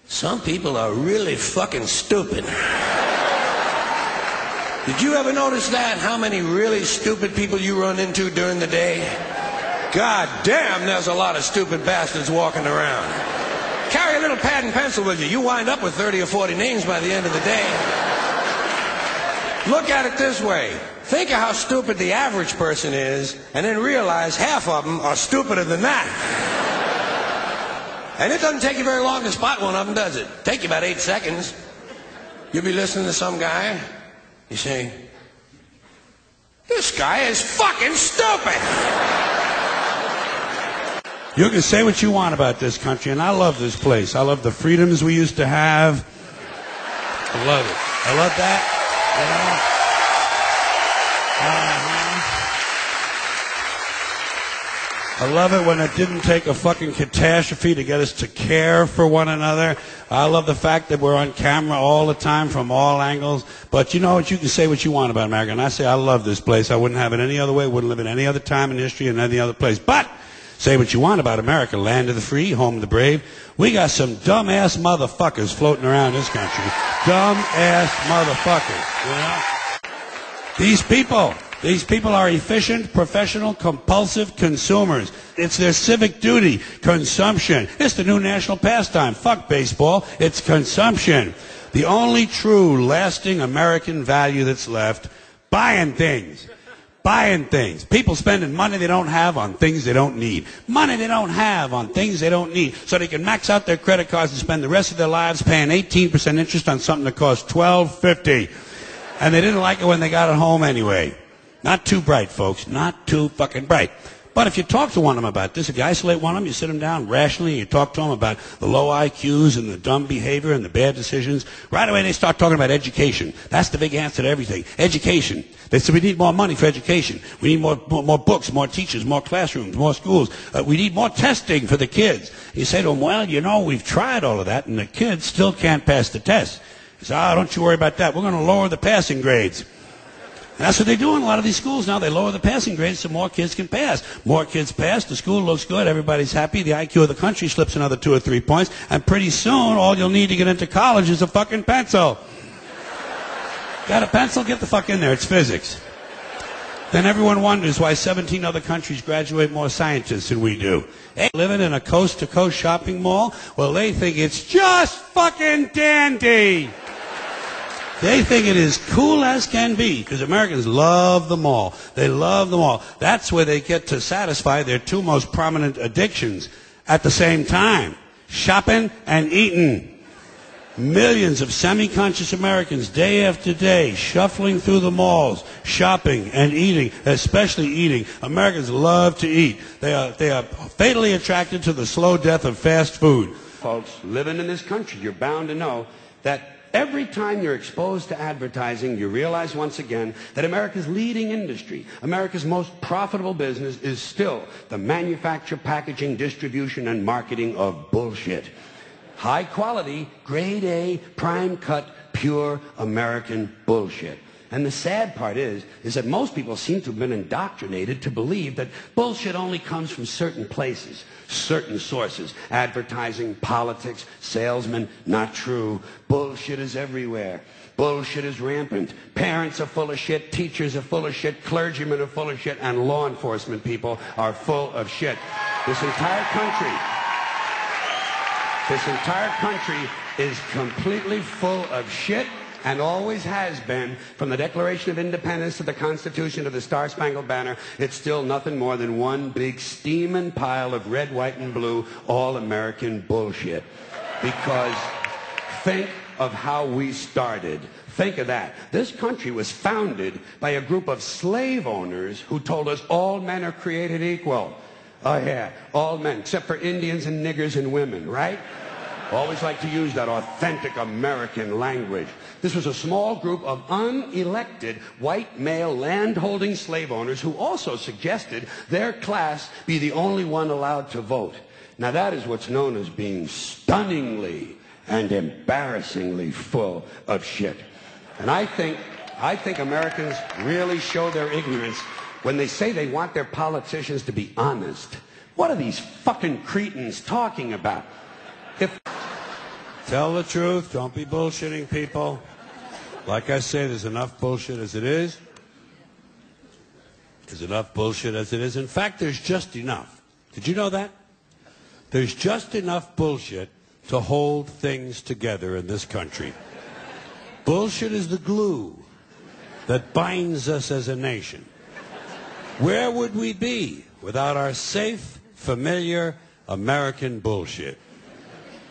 Some people are really fucking stupid. Did you ever notice that? How many really stupid people you run into during the day? God damn, there's a lot of stupid bastards walking around. Carry a little pad and pencil with you. You wind up with 30 or 40 names by the end of the day. Look at it this way. Think of how stupid the average person is, and then realize half of them are stupider than that. And it doesn't take you very long to spot one of them, does it? Take you about 8 seconds. You'll be listening to some guy. You say, this guy is fucking stupid. You can say what you want about this country, and I love this place. I love the freedoms we used to have. I love it. I love that. I love it when it didn't take a fucking catastrophe to get us to care for one another. I love the fact that we're on camera all the time from all angles. But you know what? You can say what you want about America. And I say I love this place. I wouldn't have it any other way. Wouldn't live in any other time in history in any other place. But say what you want about America, land of the free, home of the brave. We got some dumb-ass motherfuckers floating around this country. Dumb-ass motherfuckers, you know? These people are efficient, professional, compulsive consumers. It's their civic duty, consumption. It's the new national pastime. Fuck baseball. It's consumption. The only true, lasting American value that's left, buying things. Buying things. People spending money they don't have on things they don't need. Money they don't have on things they don't need. So they can max out their credit cards and spend the rest of their lives paying 18% interest on something that costs $12.50. And they didn't like it when they got it home anyway. Not too bright, folks. Not too fucking bright. But if you talk to one of them about this, if you isolate one of them, you sit them down rationally, and you talk to them about the low IQs and the dumb behavior and the bad decisions, right away they start talking about education. That's the big answer to everything. Education. They say we need more money for education. We need more books, more teachers, more classrooms, more schools. We need more testing for the kids. You say to them, well, you know, we've tried all of that, and the kids still can't pass the test. You say, don't you worry about that. We're going to lower the passing grades. And that's what they do in a lot of these schools now. They lower the passing grades so more kids can pass. More kids pass, the school looks good, everybody's happy, the IQ of the country slips another 2 or 3 points, and pretty soon all you'll need to get into college is a fucking pencil. Got a pencil? Get the fuck in there. It's physics. Then everyone wonders why 17 other countries graduate more scientists than we do. Hey, living in a coast-to-coast shopping mall? Well, they think it's just fucking dandy. They think it is cool as can be, because Americans love the mall. They love the mall. That's where they get to satisfy their 2 most prominent addictions at the same time. Shopping and eating. Millions of semi-conscious Americans, day after day, shuffling through the malls, shopping and eating, especially eating. Americans love to eat. They are fatally attracted to the slow death of fast food. Folks, living in this country, you're bound to know that every time you're exposed to advertising, you realize once again that America's leading industry, America's most profitable business, is still the manufacture, packaging, distribution, and marketing of bullshit. High quality, grade A, prime cut, pure American bullshit. And the sad part is that most people seem to have been indoctrinated to believe that bullshit only comes from certain places, certain sources. Advertising, politics, salesmen, not true. Bullshit is everywhere. Bullshit is rampant. Parents are full of shit, teachers are full of shit, clergymen are full of shit, and law enforcement people are full of shit. This entire country is completely full of shit, and always has been. From the Declaration of Independence to the Constitution to the Star-Spangled Banner, it's still nothing more than one big steaming pile of red, white, and blue all-American bullshit. Because think of how we started. Think of that. This country was founded by a group of slave owners who told us all men are created equal. Oh yeah, all men, except for Indians and niggers and women, right? Always like to use that authentic American language. This was a small group of unelected white male land-holding slave owners who also suggested their class be the only one allowed to vote. Now that is what's known as being stunningly and embarrassingly full of shit. And I think Americans really show their ignorance when they say they want their politicians to be honest. What are these fucking cretins talking about? Tell the truth. Don't be bullshitting people. Like I say, there's enough bullshit as it is. There's enough bullshit as it is. In fact, there's just enough. Did you know that? There's just enough bullshit to hold things together in this country. Bullshit is the glue that binds us as a nation. Where would we be without our safe, familiar American bullshit?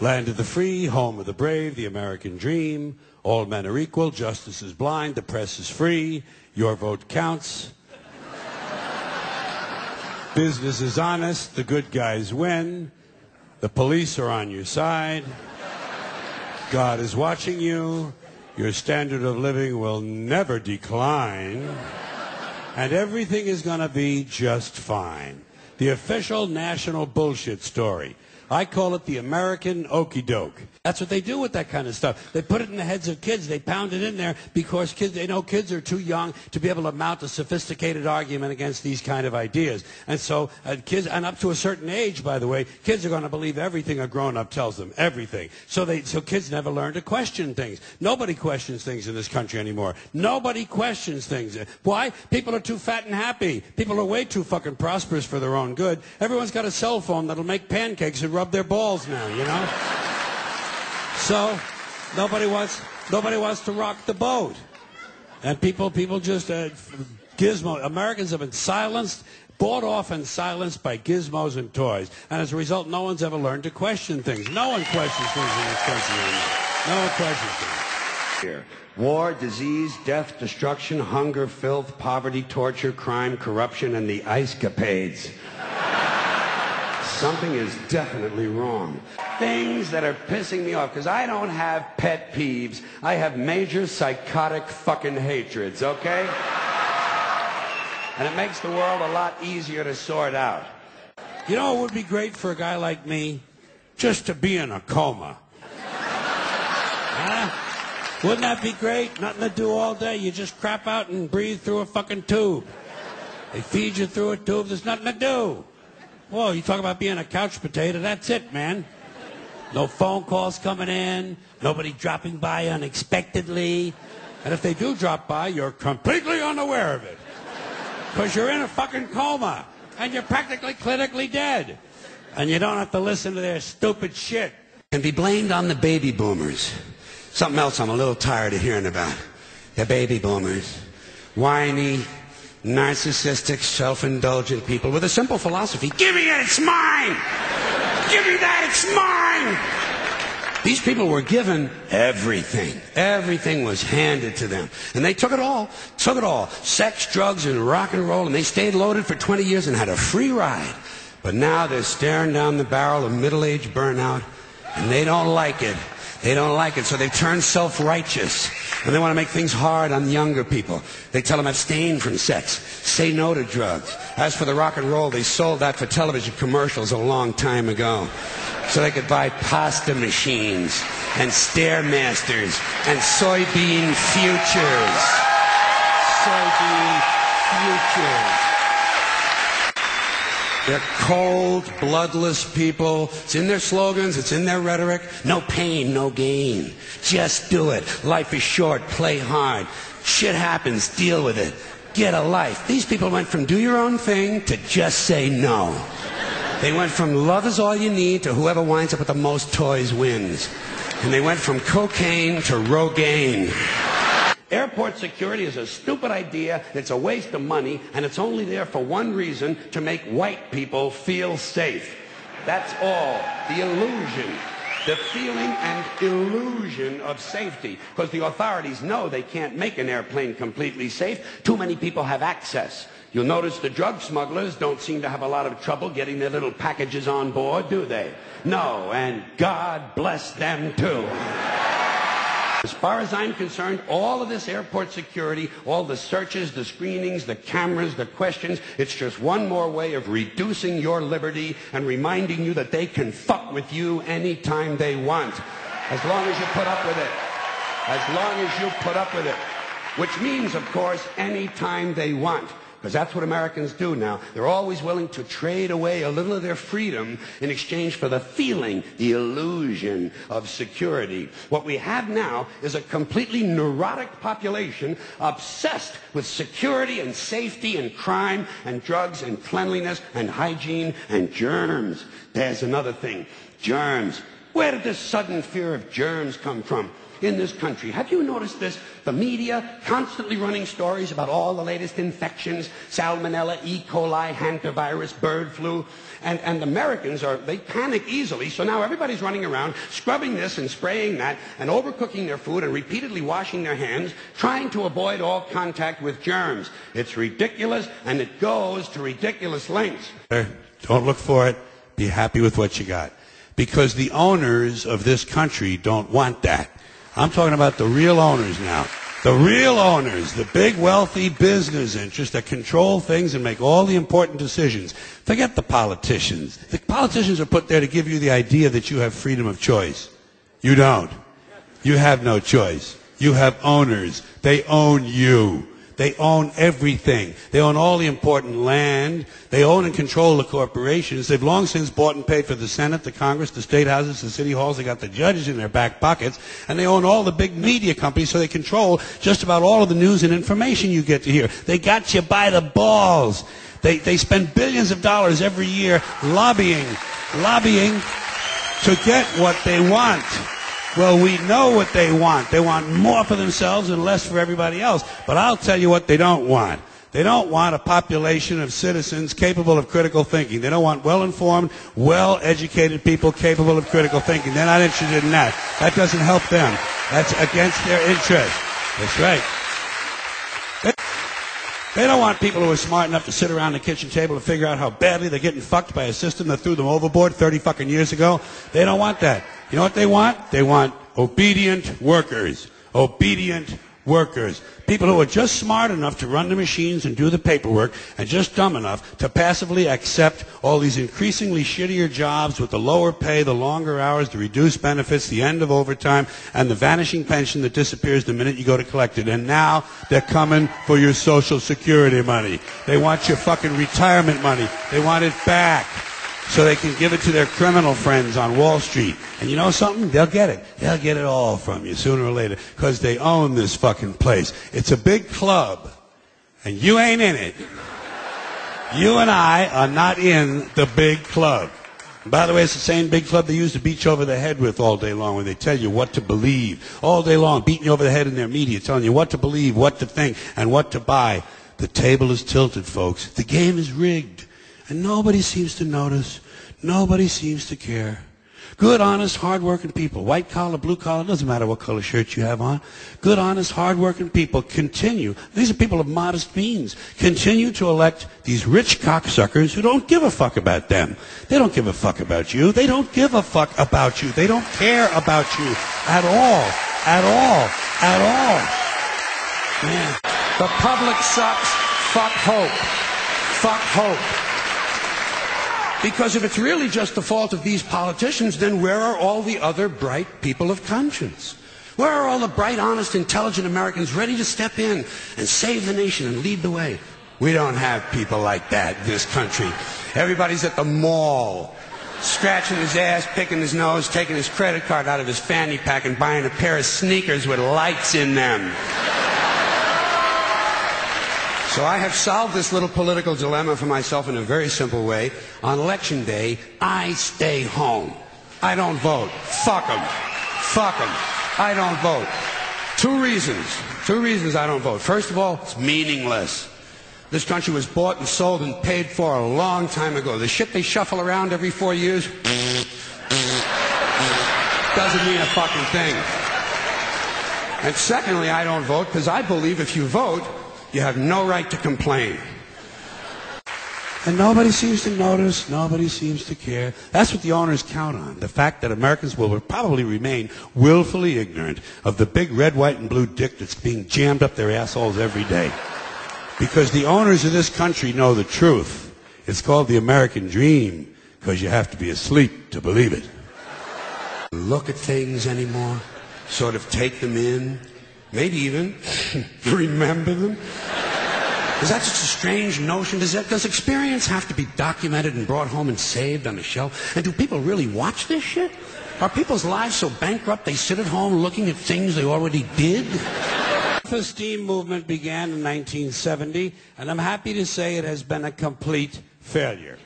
Land of the free, home of the brave, the American dream. All men are equal, justice is blind, the press is free, your vote counts. Business is honest, the good guys win, the police are on your side, God is watching you, your standard of living will never decline, and everything is going to be just fine. The official national bullshit story. I call it the American okey doke. That's what they do with that kind of stuff. They put it in the heads of kids. They pound it in there because they know kids are too young to be able to mount a sophisticated argument against these kind of ideas. And so kids, and up to a certain age, by the way, kids are going to believe everything a grown-up tells them, everything. So kids never learn to question things. Nobody questions things in this country anymore. Nobody questions things. Why? People are too fat and happy. People are way too fucking prosperous for their own good. Everyone's got a cell phone that'll make pancakes and rub their balls now, you know? So nobody wants to rock the boat. And people just gizmo. Americans have been silenced, bought off and silenced by gizmos and toys. And as a result, no one's ever learned to question things. No one questions things in this country anymore. No one questions things. Here. War, disease, death, destruction, hunger, filth, poverty, torture, crime, corruption, and the ice-capades. Something is definitely wrong. Things that are pissing me off, because I don't have pet peeves. I have major psychotic fucking hatreds, okay? And it makes the world a lot easier to sort out. You know, it would be great for a guy like me just to be in a coma. Huh? Wouldn't that be great? Nothing to do all day. You just crap out and breathe through a fucking tube. They feed you through a tube. There's nothing to do. Whoa, you talk about being a couch potato, that's it, man. No phone calls coming in, nobody dropping by unexpectedly. And if they do drop by, you're completely unaware of it. Because you're in a fucking coma, and you're practically clinically dead. And you don't have to listen to their stupid shit. Can be blamed on the baby boomers. Something else I'm a little tired of hearing about. The baby boomers. Whiny, narcissistic, self-indulgent people with a simple philosophy. Give me it, it's mine! Give me that, it's mine! These people were given everything. Everything was handed to them. And they took it all. Took it all. Sex, drugs, and rock and roll. And they stayed loaded for 20 years and had a free ride. But now they're staring down the barrel of middle-age burnout. And they don't like it. They don't like it, so they've turned self-righteous. And they want to make things hard on younger people. They tell them abstain from sex, say no to drugs. As for the rock and roll, they sold that for television commercials a long time ago. So they could buy pasta machines and Stairmasters and soybean futures. Soybean futures. They're cold, bloodless people. It's in their slogans, it's in their rhetoric. No pain, no gain. Just do it. Life is short, play hard. Shit happens, deal with it. Get a life. These people went from do your own thing to just say no. They went from love is all you need to whoever winds up with the most toys wins. And they went from cocaine to Rogaine. Airport security is a stupid idea, it's a waste of money, and it's only there for one reason, to make white people feel safe. That's all. The illusion. The feeling and illusion of safety. Because the authorities know they can't make an airplane completely safe. Too many people have access. You'll notice the drug smugglers don't seem to have a lot of trouble getting their little packages on board, do they? No, and God bless them too. As far as I'm concerned, all of this airport security, all the searches, the screenings, the cameras, the questions, it's just one more way of reducing your liberty and reminding you that they can fuck with you anytime they want. As long as you put up with it. As long as you put up with it. Which means, of course, anytime they want. because that's what Americans do now. They're always willing to trade away a little of their freedom in exchange for the feeling, the illusion of security. What we have now is a completely neurotic population obsessed with security and safety and crime and drugs and cleanliness and hygiene and germs. There's another thing. Germs. Where did this sudden fear of germs come from in this country? Have you noticed this? The media constantly running stories about all the latest infections, salmonella, E. coli, hantavirus, bird flu. And Americans they panic easily, so now everybody's running around scrubbing this and spraying that and overcooking their food and repeatedly washing their hands, trying to avoid all contact with germs. It's ridiculous, and it goes to ridiculous lengths. Don't look for it. Be happy with what you got. Because the owners of this country don't want that. I'm talking about the real owners now. The real owners, the big wealthy business interests that control things and make all the important decisions. Forget the politicians. The politicians are put there to give you the idea that you have freedom of choice. You don't. You have no choice. You have owners. They own you. They own everything. They own all the important land. They own and control the corporations. They've long since bought and paid for the Senate, the Congress, the state houses, the city halls. They got the judges in their back pockets. And they own all the big media companies, so they control just about all of the news and information you get to hear. They got you by the balls. They spend billions of dollars every year lobbying to get what they want. Well, we know what they want. They want more for themselves and less for everybody else. But I'll tell you what they don't want. They don't want a population of citizens capable of critical thinking. They don't want well-informed, well-educated people capable of critical thinking. They're not interested in that. That doesn't help them. That's against their interest. That's right. They don't want people who are smart enough to sit around the kitchen table and figure out how badly they're getting fucked by a system that threw them overboard 30 fucking years ago. They don't want that. You know what they want? They want obedient workers. Obedient workers. People who are just smart enough to run the machines and do the paperwork and just dumb enough to passively accept all these increasingly shittier jobs with the lower pay, the longer hours, the reduced benefits, the end of overtime, and the vanishing pension that disappears the minute you go to collect it. And now they're coming for your Social Security money. They want your fucking retirement money. They want it back so they can give it to their criminal friends on Wall Street. And you know something? They'll get it. They'll get it all from you sooner or later because they own this fucking place. It's a big club, and you ain't in it. You and I are not in the big club. And by the way, it's the same big club they used to beat you over the head with all day long when they tell you what to believe. All day long, beating you over the head in their media, telling you what to believe, what to think, and what to buy. The table is tilted, folks. The game is rigged. And nobody seems to notice. Nobody seems to care. Good, honest, hard-working people, white collar, blue collar, doesn't matter what color shirt you have on. Good, honest, hard-working people continue. These are people of modest means. Continue to elect these rich cocksuckers who don't give a fuck about them. They don't give a fuck about you. They don't give a fuck about you. They don't care about you at all. At all. At all. Man. The public sucks. Fuck hope. Fuck hope. Because if it's really just the fault of these politicians, then where are all the other bright people of conscience? Where are all the bright, honest, intelligent Americans ready to step in and save the nation and lead the way? We don't have people like that in this country. Everybody's at the mall, scratching his ass, picking his nose, taking his credit card out of his fanny pack and buying a pair of sneakers with lights in them. So I have solved this little political dilemma for myself in a very simple way. On Election Day, I stay home. I don't vote. Fuck them. Fuck them. I don't vote. Two reasons I don't vote. First of all, it's meaningless. This country was bought and sold and paid for a long time ago. The shit they shuffle around every 4 years doesn't mean a fucking thing. And secondly, I don't vote because I believe if you vote, you have no right to complain. And nobody seems to notice, nobody seems to care. That's what the owners count on, the fact that Americans will probably remain willfully ignorant of the big red, white, and blue dick that's being jammed up their assholes every day. Because the owners of this country know the truth. It's called the American dream, because you have to be asleep to believe it. Look at things anymore, sort of take them in, maybe even remember them. Is that such a strange notion? Does experience have to be documented and brought home and saved on a shelf? And do people really watch this shit? Are people's lives so bankrupt they sit at home looking at things they already did? The self-esteem movement began in 1970, and I'm happy to say it has been a complete failure.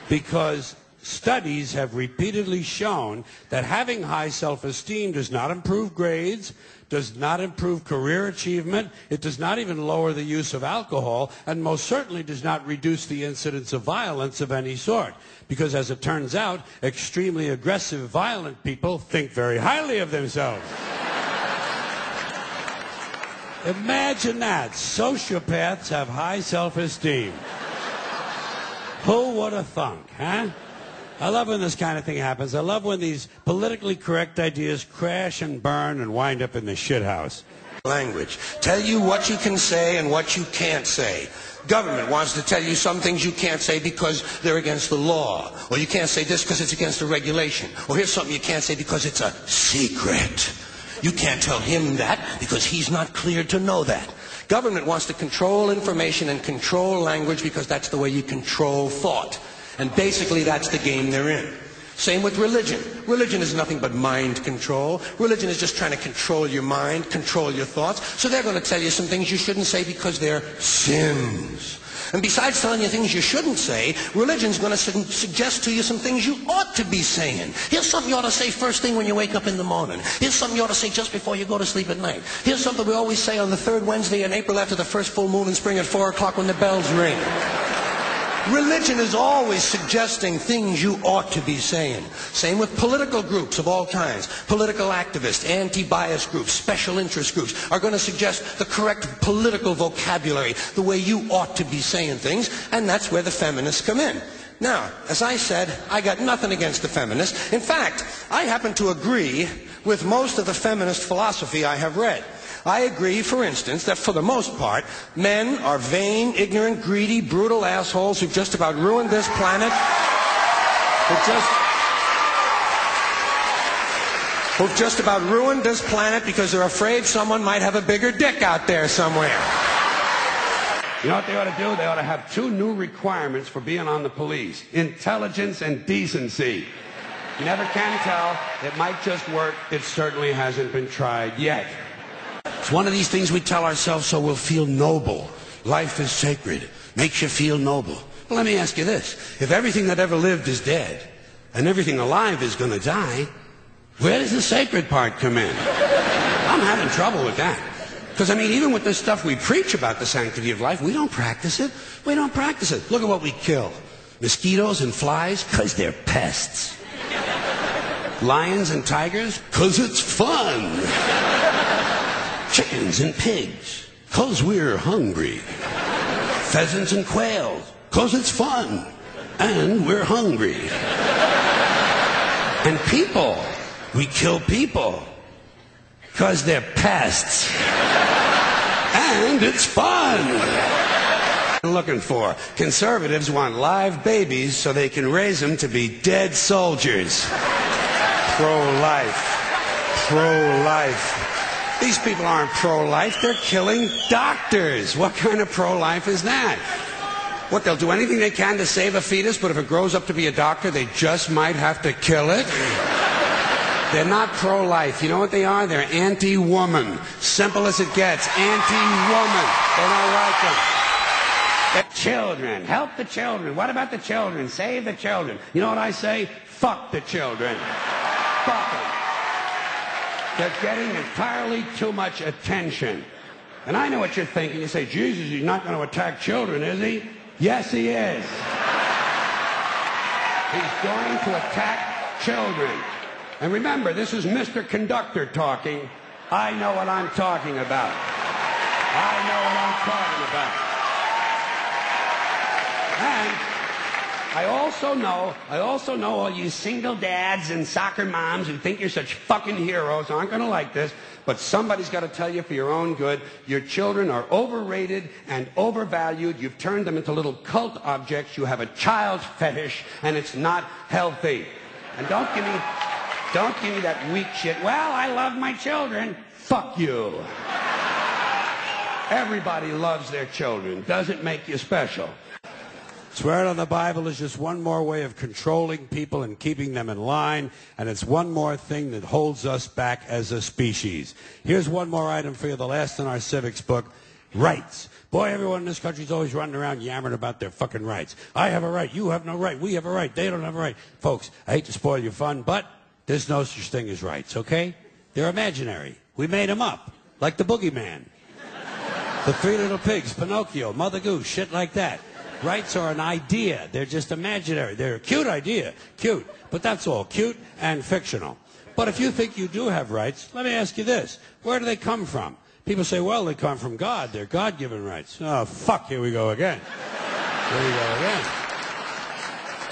Because studies have repeatedly shown that having high self-esteem does not improve grades, does not improve career achievement, it does not even lower the use of alcohol, and most certainly does not reduce the incidence of violence of any sort. Because as it turns out, extremely aggressive, violent people think very highly of themselves. Imagine that. Sociopaths have high self-esteem. Who would have thunk, huh? I love when this kind of thing happens. I love when these politically correct ideas crash and burn and wind up in the shithouse. Language. Tell you what you can say and what you can't say. Government wants to tell you some things you can't say because they're against the law. Or you can't say this because it's against the regulation. Or here's something you can't say because it's a secret. You can't tell him that because he's not cleared to know that. Government wants to control information and control language because that's the way you control thought. And basically that's the game they're in. Same with religion. Religion is nothing but mind control. Religion is just trying to control your mind, control your thoughts. So they're going to tell you some things you shouldn't say because they're sins. And besides telling you things you shouldn't say, religion's going to suggest to you some things you ought to be saying. Here's something you ought to say first thing when you wake up in the morning. Here's something you ought to say just before you go to sleep at night. Here's something we always say on the third Wednesday in April after the first full moon in spring at 4 o'clock when the bells ring. Religion is always suggesting things you ought to be saying. Same with political groups of all kinds. Political activists, anti-bias groups, special interest groups are going to suggest the correct political vocabulary, the way you ought to be saying things, and that's where the feminists come in. Now, as I said, I got nothing against the feminists. In fact, I happen to agree with most of the feminist philosophy I have read. I agree, for instance, that for the most part, men are vain, ignorant, greedy, brutal assholes who've just about ruined this planet. Who've just about ruined this planet because they're afraid someone might have a bigger dick out there somewhere. You know what they ought to do? They ought to have 2 new requirements for being on the police. Intelligence and decency. You never can tell. It might just work. It certainly hasn't been tried yet. It's one of these things we tell ourselves so we'll feel noble. Life is sacred. Makes you feel noble. Well, let me ask you this. If everything that ever lived is dead, and everything alive is going to die, where does the sacred part come in? I'm having trouble with that. Because, I mean, even with this stuff we preach about the sanctity of life, we don't practice it. We don't practice it. Look at what we kill. Mosquitoes and flies, because they're pests. Lions and tigers, because it's fun. Chickens and pigs, 'cause we're hungry. Pheasants and quails, 'cause it's fun, and we're hungry. And people, we kill people, 'cause they're pests, and it's fun. Looking for conservatives want live babies so they can raise them to be dead soldiers. Pro-life, pro-life. These people aren't pro-life, they're killing doctors. What kind of pro-life is that? What, they'll do anything they can to save a fetus, but if it grows up to be a doctor, they just might have to kill it? They're not pro-life. You know what they are? They're anti-woman. Simple as it gets. Anti-woman. They don't like them. The children. Help the children. What about the children? Save the children. You know what I say? Fuck the children. Fuck them. They're getting entirely too much attention. And I know what you're thinking. You say, Jesus, he's not going to attack children, is he? Yes, he is. He's going to attack children. And remember, this is Mr. Conductor talking. I know what I'm talking about. I know what I'm talking about. And I also know all you single dads and soccer moms who think you're such fucking heroes aren't going to like this, but somebody's got to tell you for your own good, your children are overrated and overvalued. You've turned them into little cult objects. You have a child fetish, and it's not healthy. And don't give me that weak shit. Well, I love my children. Fuck you. Everybody loves their children. Doesn't make you special. Swearing on the Bible is just one more way of controlling people and keeping them in line, and it's one more thing that holds us back as a species. Here's one more item for you, the last in our civics book, rights. Boy, everyone in this country is always running around yammering about their fucking rights. I have a right, you have no right, we have a right, they don't have a right. Folks, I hate to spoil your fun, but there's no such thing as rights, okay? They're imaginary. We made them up, like the boogeyman. The Three Little Pigs, Pinocchio, Mother Goose, shit like that. Rights are an idea. They're just imaginary. They're a cute idea. Cute. But that's all. Cute and fictional. But if you think you do have rights, let me ask you this. Where do they come from? People say, well, they come from God. They're God-given rights. Oh, fuck, here we go again. Here we go again.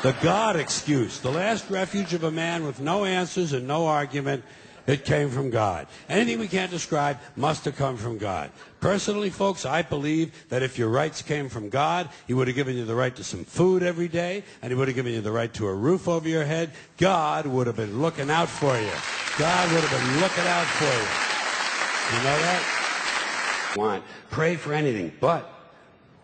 The God excuse. The last refuge of a man with no answers and no argument. It came from God. Anything we can't describe must have come from God. Personally, folks, I believe that if your rights came from God, he would have given you the right to some food every day, and he would have given you the right to a roof over your head. God would have been looking out for you. God would have been looking out for you. You know that? Want. Pray for anything. But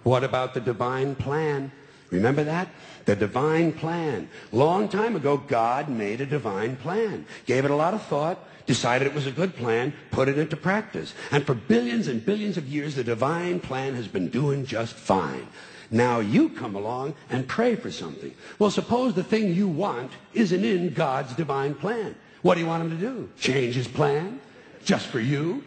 what about the divine plan? Remember that? The divine plan. Long time ago, God made a divine plan. Gave it a lot of thought, decided it was a good plan, put it into practice. And for billions and billions of years, the divine plan has been doing just fine. Now you come along and pray for something. Well, suppose the thing you want isn't in God's divine plan. What do you want him to do? Change his plan? Just for you?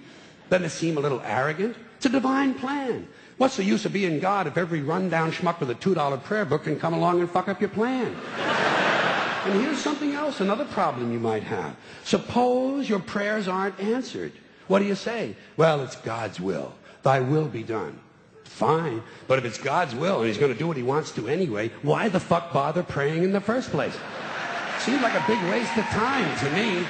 Doesn't it seem a little arrogant? It's a divine plan. What's the use of being God if every rundown schmuck with a $2 prayer book can come along and fuck up your plan? And here's something else, another problem you might have. Suppose your prayers aren't answered. What do you say? Well, it's God's will. Thy will be done. Fine. But if it's God's will and he's going to do what he wants to anyway, why the fuck bother praying in the first place? Seems like a big waste of time to me.